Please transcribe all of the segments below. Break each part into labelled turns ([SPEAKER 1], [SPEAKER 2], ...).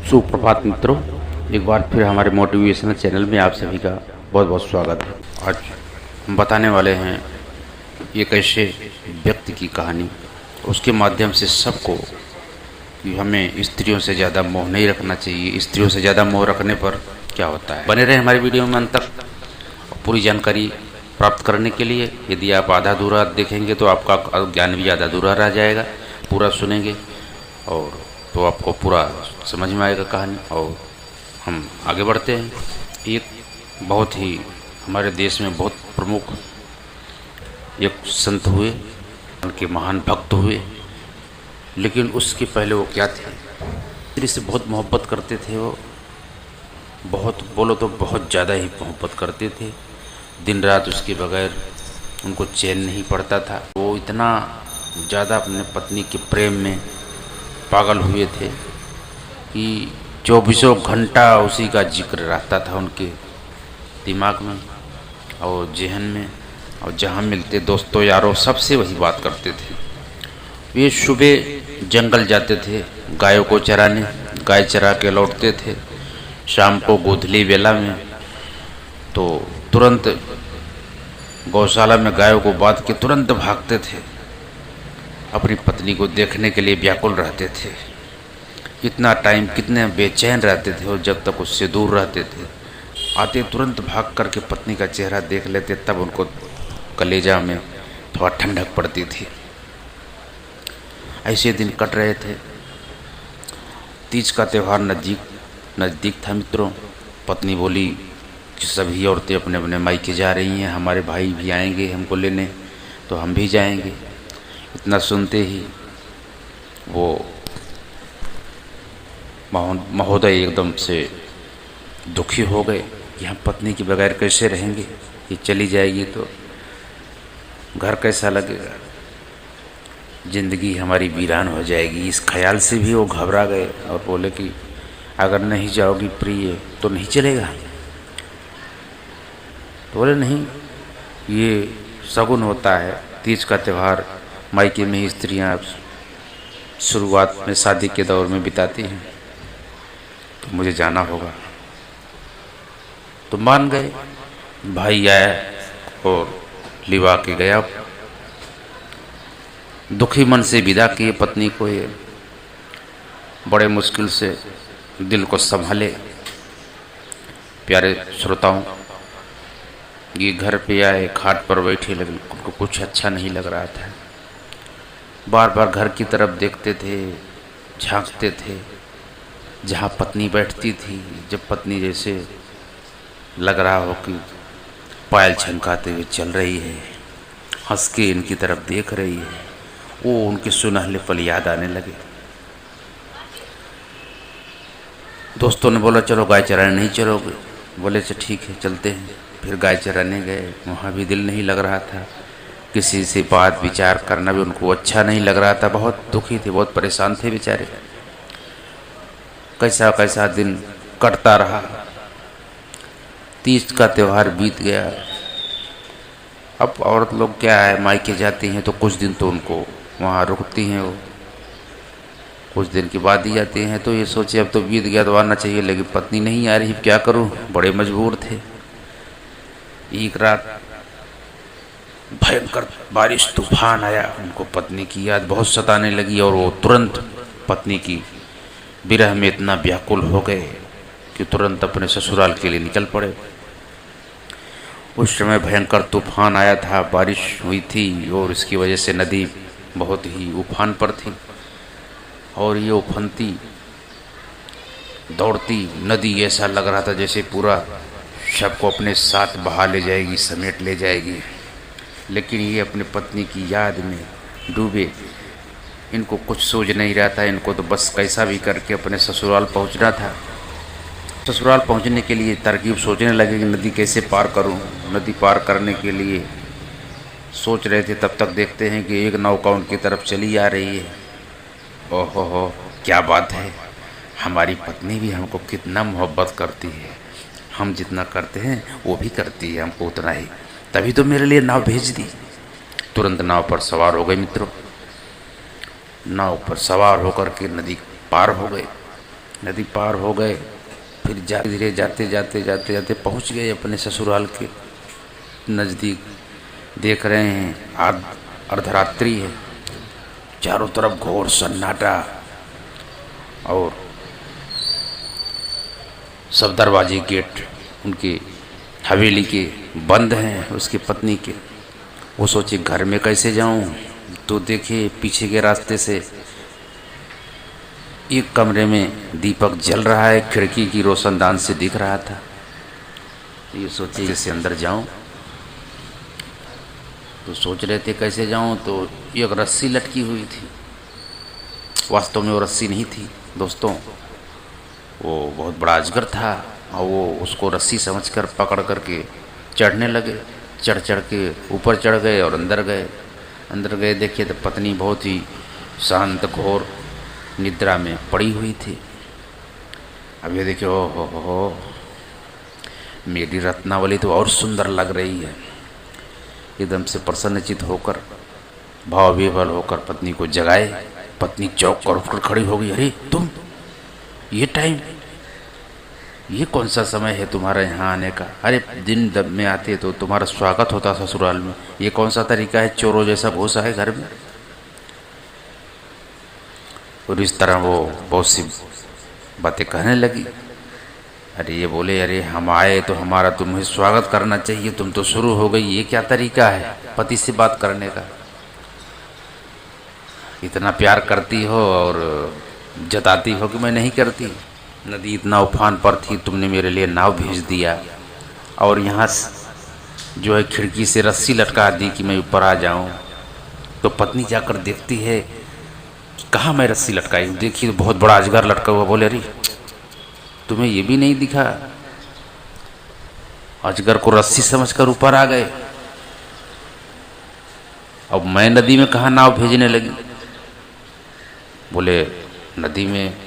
[SPEAKER 1] सुप्रभात मित्रों, एक बार फिर हमारे मोटिवेशनल चैनल में आप सभी का बहुत बहुत स्वागत है। आज हम बताने वाले हैं एक ऐसे व्यक्ति की कहानी, उसके माध्यम से सबको कि हमें स्त्रियों से ज़्यादा मोह नहीं रखना चाहिए। स्त्रियों से ज़्यादा मोह रखने पर क्या होता है। बने रहे हमारी वीडियो में अंत तक। पूरी जानकारी प्राप्त करने के लिए यदि आप आधा अधूरा देखेंगे तो आपका ज्ञान भी आधा अधूरा रह जाएगा। पूरा सुनेंगे और तो आपको पूरा समझ में आएगा कहानी। और हम आगे बढ़ते हैं। एक बहुत ही हमारे देश में बहुत प्रमुख एक संत हुए, उनके महान भक्त हुए, लेकिन उसके पहले वो क्या थे, स्त्री से बहुत मोहब्बत करते थे। वो बहुत बोलो तो बहुत ज़्यादा ही मोहब्बत करते थे। दिन रात उसके बगैर उनको चैन नहीं पड़ता था। वो इतना ज़्यादा अपने पत्नी के प्रेम में पागल हुए थे कि 24 घंटा उसी का जिक्र रहता था उनके दिमाग में और जहन में। और जहाँ मिलते दोस्तों यारों सबसे वही बात करते थे। वे सुबह जंगल जाते थे गायों को चराने, गाय चरा के लौटते थे। शाम को गोधली बेला में तो तुरंत गौशाला में गायों को बांध के तुरंत भागते थे। अपनी पत्नी को देखने के लिए व्याकुल रहते थे। इतना टाइम कितने बेचैन रहते थे और जब तक उससे दूर रहते थे। आते तुरंत भाग करके पत्नी का चेहरा देख लेते, तब उनको कलेजा में थोड़ा ठंडक पड़ती थी। ऐसे दिन कट रहे थे। तीज का त्यौहार नज़दीक था मित्रों। पत्नी बोली कि सभी औरतें अपने अपने मायके जा रही हैं, हमारे भाई भी आएंगे हमको लेने, तो हम भी जाएंगे। इतना सुनते ही वो महोदय एकदम से दुखी हो गए कि हम पत्नी के बगैर कैसे रहेंगे, ये चली जाएगी तो घर कैसा लगेगा, ज़िंदगी हमारी वीरान हो जाएगी। इस ख्याल से भी वो घबरा गए और बोले कि अगर नहीं जाओगी प्रिय तो नहीं चलेगा। तो बोले नहीं, ये शगुन होता है। तीज का त्यौहार मायके में ही स्त्रियाँ शुरुआत में शादी के दौर में बिताती हैं, तो मुझे जाना होगा। तो मान गए। भाई आया और लिवा के गया। दुखी मन से विदा किए पत्नी को। ये बड़े मुश्किल से दिल को संभाले। प्यारे श्रोताओं, ये घर पे आए, खाट पर बैठे, लेकिन उनको कुछ अच्छा नहीं लग रहा था। बार बार घर की तरफ देखते थे, झांकते थे जहाँ पत्नी बैठती थी। जब पत्नी जैसे लग रहा हो कि पायल छनकाते हुए चल रही है, हंस के इनकी तरफ देख रही है, वो उनके सुनहले पल याद आने लगे। दोस्तों ने बोला चलो गाय चराने नहीं चलोगे? बोले अच्छा ठीक है चलते हैं। फिर गाय चराने गए। वहाँ भी दिल नहीं लग रहा था। किसी से बात विचार करना भी उनको अच्छा नहीं लग रहा था। बहुत दुखी थे, बहुत परेशान थे बेचारे। कैसा कैसा दिन कटता रहा। तीज का त्यौहार बीत गया। अब औरत लोग क्या है, मायके जाती हैं तो कुछ दिन तो उनको वहाँ रुकती हैं, वो कुछ दिन के बाद ही जाती हैं। तो ये सोचे अब तो बीत गया तो आना चाहिए, लेकिन पत्नी नहीं आ रही, क्या करूँ, बड़े मजबूर थे। एक रात भयंकर बारिश तूफान आया। उनको पत्नी की याद बहुत सताने लगी और वो तुरंत पत्नी की विरह में इतना व्याकुल हो गए कि तुरंत अपने ससुराल के लिए निकल पड़े। उस समय भयंकर तूफान आया था, बारिश हुई थी और इसकी वजह से नदी बहुत ही उफान पर थी। और ये उफनती दौड़ती नदी ऐसा लग रहा था जैसे पूरा सबको अपने साथ बहा ले जाएगी, समेट ले जाएगी। लेकिन ये अपने पत्नी की याद में डूबे। इनको कुछ सोच नहीं रहा था। इनको तो बस कैसा भी करके अपने ससुराल पहुंचना था। ससुराल पहुंचने के लिए तरकीब सोचने लगे कि नदी कैसे पार करूं। नदी पार करने के लिए सोच रहे थे, तब तक देखते हैं कि एक नौका उनकी तरफ चली आ रही है। ओहो हो, क्या बात है, हमारी पत्नी भी हमको कितना मोहब्बत करती है। हम जितना करते हैं वो भी करती है हमको उतना ही, तभी तो मेरे लिए नाव भेज दी। तुरंत नाव पर सवार हो गए मित्रों। नाव पर सवार होकर के नदी पार हो गए। नदी पार हो गए, फिर धीरे जाते जाते जाते जाते पहुंच गए अपने ससुराल के नज़दीक। देख रहे हैं अर्धरात्रि है, चारों तरफ घोर सन्नाटा और सब दरवाजे गेट उनके हवेली के बंद हैं, उसकी पत्नी के। वो सोचे घर में कैसे जाऊं, तो देखे पीछे के रास्ते से एक कमरे में दीपक जल रहा है, खिड़की की रोशनदान से दिख रहा था। ये सोचे जैसे अंदर जाऊं, तो सोच रहे थे कैसे जाऊं, तो एक रस्सी लटकी हुई थी। वास्तव में वो रस्सी नहीं थी दोस्तों, वो बहुत बड़ा अजगर था और वो उसको रस्सी समझकर पकड़ करके चढ़ने लगे। चढ़ के ऊपर चढ़ गए और अंदर गए देखिए तो पत्नी बहुत ही शांत घोर निद्रा में पड़ी हुई थी। अब ये देखिए, ओ हो, मेरी रत्नावली तो और सुंदर लग रही है। एकदम से प्रसन्नचित होकर भाव विह्वल होकर पत्नी को जगाए। पत्नी चौंक कर उठकर खड़ी हो गई। अरे तुम, ये टाइम, ये कौन सा समय है तुम्हारा यहाँ आने का? अरे दिन दब में आते तो तुम्हारा स्वागत होता ससुराल में, ये कौन सा तरीका है, चोरों जैसा घुसा है घर में? और इस तरह वो बहुत सी बातें कहने लगी। अरे ये बोले, अरे हम आए तो हमारा तुम्हें स्वागत करना चाहिए, तुम तो शुरू हो गई, ये क्या तरीका है पति से बात करने का? इतना प्यार करती हो और जताती हो कि मैं नहीं करती। नदी इतना उफान पर थी, तुमने मेरे लिए नाव भेज दिया और यहाँ जो है खिड़की से रस्सी लटका दी कि मैं ऊपर आ जाऊँ। तो पत्नी जाकर देखती है कि कहाँ मैं रस्सी लटकाई हूँ, देखी तो बहुत बड़ा अजगर लटका हुआ। बोले, अरे तुम्हें ये भी नहीं दिखा? अजगर को रस्सी समझकर ऊपर आ गए। अब मैं नदी में कहाँ नाव भेजने लगी? बोले, नदी में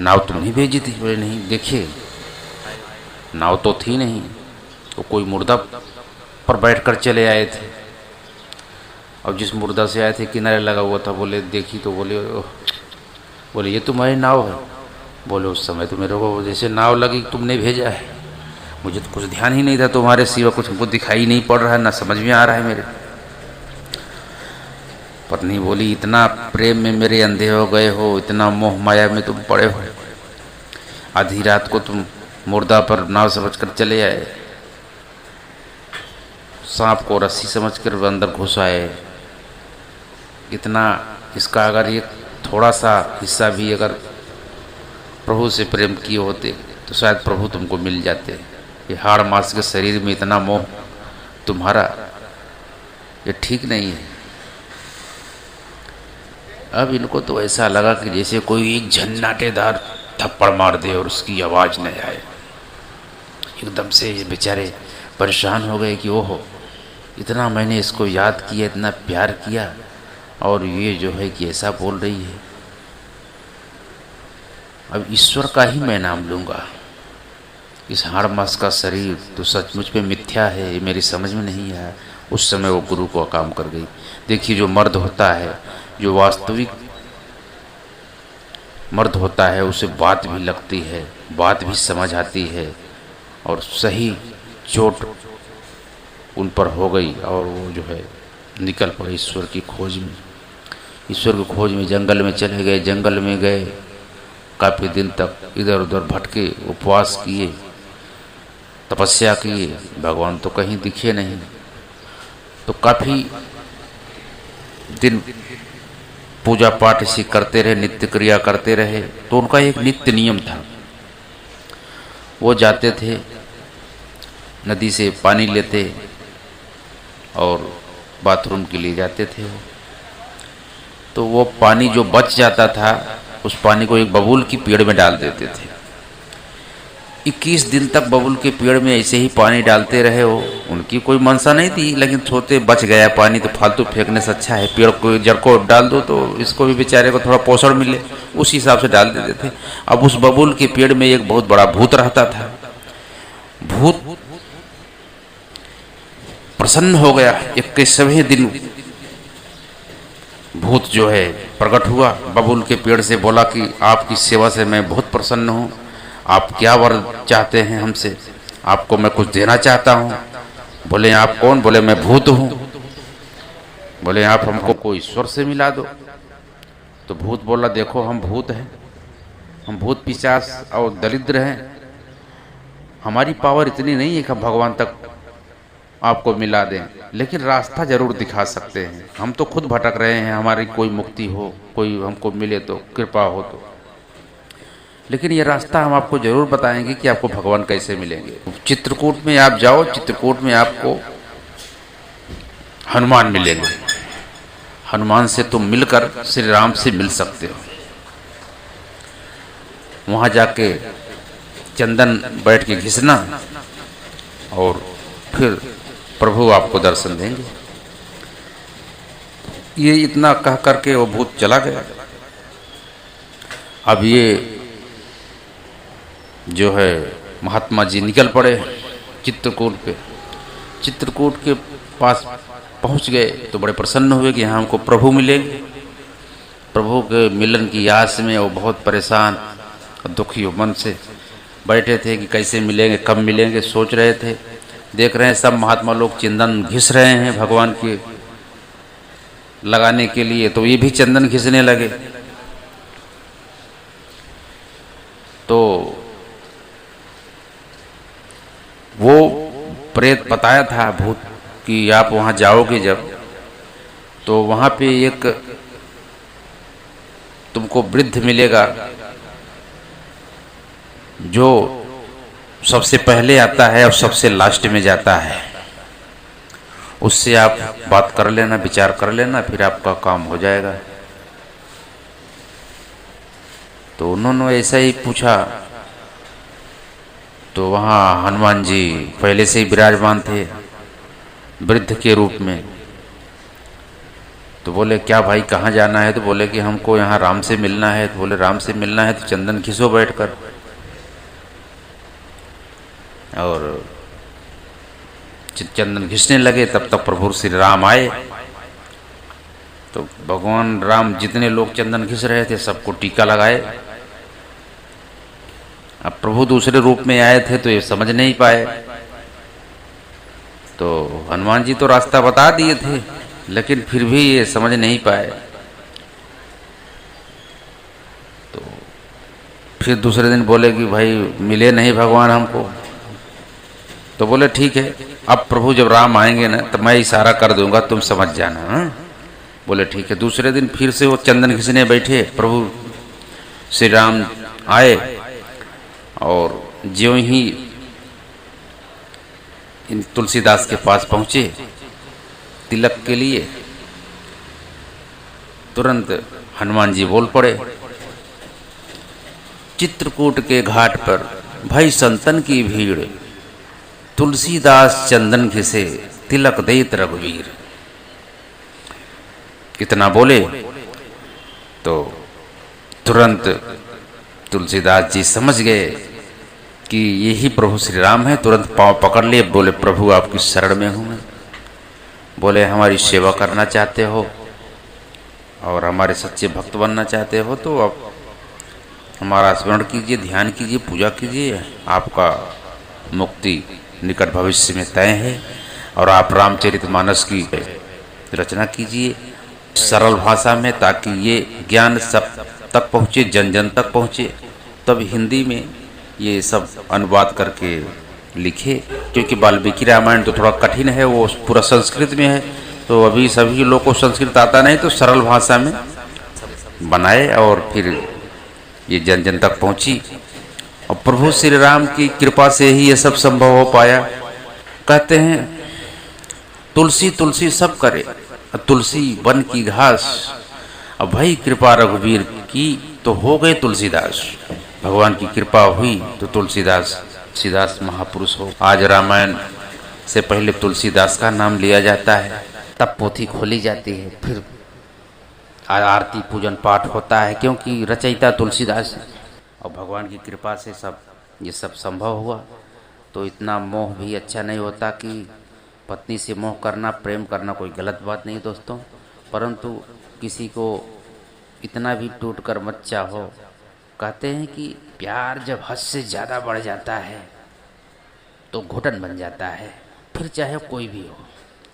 [SPEAKER 1] नाव तुम नहीं भेजी थी? बोले, नहीं, देखिए नाव तो थी नहीं, तो कोई मुर्दा पर बैठकर चले आए थे। और जिस मुर्दा से आए थे किनारे लगा हुआ था। बोले, देखी तो बोले ये तुम्हारी नाव है? बोले, उस समय तो मेरे को जैसे नाव लगी तुमने भेजा है, मुझे तो कुछ ध्यान ही नहीं था तुम्हारे सिवा, कुछ हमको दिखाई नहीं पड़ रहा है, ना समझ में आ रहा है मेरे। पत्नी बोली, इतना प्रेम में मेरे अंधे हो गए हो, इतना मोह माया में तुम पड़े हो, आधी रात को तुम मुर्दा पर नाव समझकर चले आए, सांप को रस्सी समझकर अंदर घुस आए। इतना इसका अगर ये थोड़ा सा हिस्सा भी अगर प्रभु से प्रेम किए होते तो शायद प्रभु तुमको मिल जाते। ये हाड़ मांस के शरीर में इतना मोह तुम्हारा, ये ठीक नहीं है। अब इनको तो ऐसा लगा कि जैसे कोई एक झन्नाटेदार थप्पड़ मार दे और उसकी आवाज़ न आए। एकदम से ये बेचारे परेशान हो गए कि ओहो, इतना मैंने इसको याद किया, इतना प्यार किया, और ये जो है कि ऐसा बोल रही है। अब ईश्वर का ही मैं नाम लूँगा, इस हाड़ मांस का शरीर तो सचमुच में मिथ्या है, ये मेरी समझ में नहीं आया। उस समय वो गुरु को काम कर गई। देखिए, जो मर्द होता है, जो वास्तविक मर्द होता है, उसे बात भी लगती है, बात भी समझ आती है, और सही चोट उन पर हो गई और वो जो है निकल पड़े ईश्वर की खोज में। ईश्वर की खोज में जंगल में चले गए। जंगल में गए, काफ़ी दिन तक इधर उधर भटके, उपवास किए, तपस्या किए, भगवान तो कहीं दिखे नहीं। तो काफ़ी दिन पूजा पाठ इसी करते रहे, नित्य क्रिया करते रहे। तो उनका एक नित्य नियम था, वो जाते थे नदी से पानी लेते और बाथरूम के लिए जाते थे वो। तो वो पानी जो बच जाता था, उस पानी को एक बबूल की पेड़ में डाल देते थे। 21 दिन तक बबूल के पेड़ में ऐसे ही पानी डालते रहे वो। उनकी कोई मनसा नहीं थी, लेकिन सोते बच गया पानी तो फालतू फेंकने से अच्छा है पेड़ को जड़ को डाल दो तो इसको भी बेचारे को थोड़ा पोषण मिले, उस हिसाब से डाल देते थे। अब उस बबूल के पेड़ में एक बहुत बड़ा भूत रहता था। भूत प्रसन्न हो गया। 21वें दिन भूत जो है प्रकट हुआ, बबूल के पेड़ से बोला कि आपकी सेवा से मैं बहुत प्रसन्न हूँ, आप क्या वर चाहते हैं हमसे, आपको मैं कुछ देना चाहता हूँ। बोले आप कौन? बोले मैं भूत हूँ। बोले आप हमको कोई ईश्वर से मिला दो। तो भूत बोला देखो हम भूत हैं, हम भूत पिशाच और दरिद्र हैं, हमारी पावर इतनी नहीं है कि हम भगवान तक आपको मिला दें, लेकिन रास्ता जरूर दिखा सकते हैं। हम तो खुद भटक रहे हैं, हमारी कोई मुक्ति हो, कोई हमको मिले तो, कृपा हो तो, लेकिन ये रास्ता हम आपको जरूर बताएंगे कि आपको भगवान कैसे मिलेंगे। चित्रकूट में आप जाओ, चित्रकूट में आपको हनुमान मिलेंगे, हनुमान से तुम मिलकर श्री राम से मिल सकते हो। वहां जाके चंदन बैठ के घिसना और फिर प्रभु आपको दर्शन देंगे। ये इतना कह करके वो भूत चला गया। अब ये जो है महात्मा जी निकल पड़े चित्रकूट पे। चित्रकूट के पास पहुंच गए तो बड़े प्रसन्न हुए कि यहाँ हमको प्रभु मिलेंगे। प्रभु के मिलन की आस में वो बहुत परेशान और दुखी मन से बैठे थे कि कैसे मिलेंगे, कब मिलेंगे, सोच रहे थे। देख रहे हैं सब महात्मा लोग चंदन घिस रहे हैं भगवान के लगाने के लिए, तो ये भी चंदन घिसने लगे। तो वो प्रेत बताया था भूत कि आप वहां जाओगे जब, तो वहां पे एक तुमको वृद्ध मिलेगा जो सबसे पहले आता है और सबसे लास्ट में जाता है। उससे आप बात कर लेना, विचार कर लेना, फिर आपका काम हो जाएगा। तो उन्होंने ऐसा ही पूछा। तो वहाँ हनुमान जी पहले से ही विराजमान थे वृद्ध के रूप में। तो बोले क्या भाई कहाँ जाना है? तो बोले कि हमको यहाँ राम से मिलना है। तो बोले राम से मिलना है तो चंदन घिसो बैठकर। और चंदन घिसने लगे, तब तक प्रभु श्री राम आए। तो भगवान राम जितने लोग चंदन घिस रहे थे सबको टीका लगाए। अब प्रभु दूसरे रूप में आए थे तो ये समझ नहीं पाए। तो हनुमान जी तो रास्ता बता दिए थे, लेकिन फिर भी ये समझ नहीं पाए। तो फिर दूसरे दिन बोले कि भाई मिले नहीं भगवान हमको। तो बोले ठीक है, अब प्रभु जब राम आएंगे ना तो मैं इशारा कर दूंगा, तुम समझ जाना। बोले ठीक है। दूसरे दिन फिर से वो चंदन घिसने बैठे। प्रभु श्री राम आए और ज्यों ही इन तुलसीदास के पास पहुंचे तिलक के लिए, तुरंत हनुमान जी बोल पड़े, चित्रकूट के घाट पर भाई संतन की भीड़, तुलसीदास चंदन घिसे तिलक देत रघुवीर। कितना बोले तो तुरंत तुलसीदास जी समझ गए कि यही प्रभु श्री राम है। तुरंत पांव पकड़ लिए, बोले प्रभु आपकी शरण में हूं मैं। बोले हमारी सेवा करना चाहते हो और हमारे सच्चे भक्त बनना चाहते हो तो आप हमारा स्मरण कीजिए, ध्यान कीजिए, पूजा कीजिए, आपका मुक्ति निकट भविष्य में तय है। और आप रामचरितमानस की रचना कीजिए सरल भाषा में, ताकि ये ज्ञान सब तक पहुँचे, जन जन तक पहुँचे। तब हिंदी में ये सब अनुवाद करके लिखे, क्योंकि वाल्मीकि रामायण तो थोड़ा कठिन है, वो पूरा संस्कृत में है। तो अभी सभी लोग को संस्कृत आता नहीं, तो सरल भाषा में बनाए और फिर ये जन जन तक पहुँची। और प्रभु श्री राम की कृपा से ही ये सब संभव हो पाया। कहते हैं तुलसी तुलसी सब करे, तुलसी वन की घास। अब भाई कृपा रघुवीर की तो हो गए तुलसीदास। भगवान की कृपा हुई तो तुलसीदास महापुरुष हो। आज रामायण से पहले तुलसीदास का नाम लिया जाता है, तब पोथी खोली जाती है, फिर आरती पूजन पाठ होता है, क्योंकि रचयिता तुलसीदास है। और भगवान की कृपा से ये सब संभव हुआ। तो इतना मोह भी अच्छा नहीं होता कि पत्नी से मोह करना, प्रेम करना कोई गलत बात नहीं दोस्तों, परंतु किसी को इतना भी टूट कर मत चाहो। कहते हैं कि प्यार जब हद से ज़्यादा बढ़ जाता है तो घुटन बन जाता है। फिर चाहे कोई भी हो,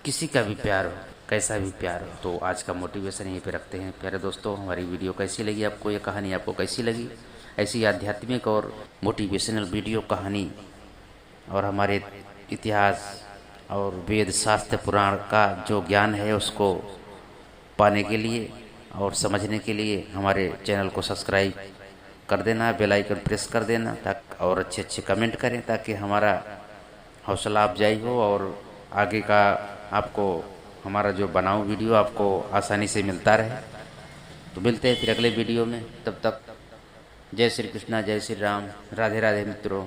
[SPEAKER 1] किसी का भी प्यार हो, कैसा भी प्यार हो। तो आज का मोटिवेशन यहीं पे रखते हैं। प्यारे दोस्तों, हमारी वीडियो कैसी लगी आपको, ये कहानी आपको कैसी लगी? ऐसी आध्यात्मिक और मोटिवेशनल वीडियो, कहानी और हमारे इतिहास और वेद शास्त्र पुराण का जो ज्ञान है उसको पाने के लिए और समझने के लिए हमारे चैनल को सब्सक्राइब कर देना, बेल आइकन प्रेस कर देना, ताकि और अच्छे अच्छे कमेंट करें ताकि हमारा हौसला अफजाई हो और आगे का आपको हमारा जो बनाओ वीडियो आपको आसानी से मिलता रहे। तो मिलते हैं फिर अगले वीडियो में। तब तक जय श्री कृष्णा, जय श्री राम, राधे राधे मित्रों।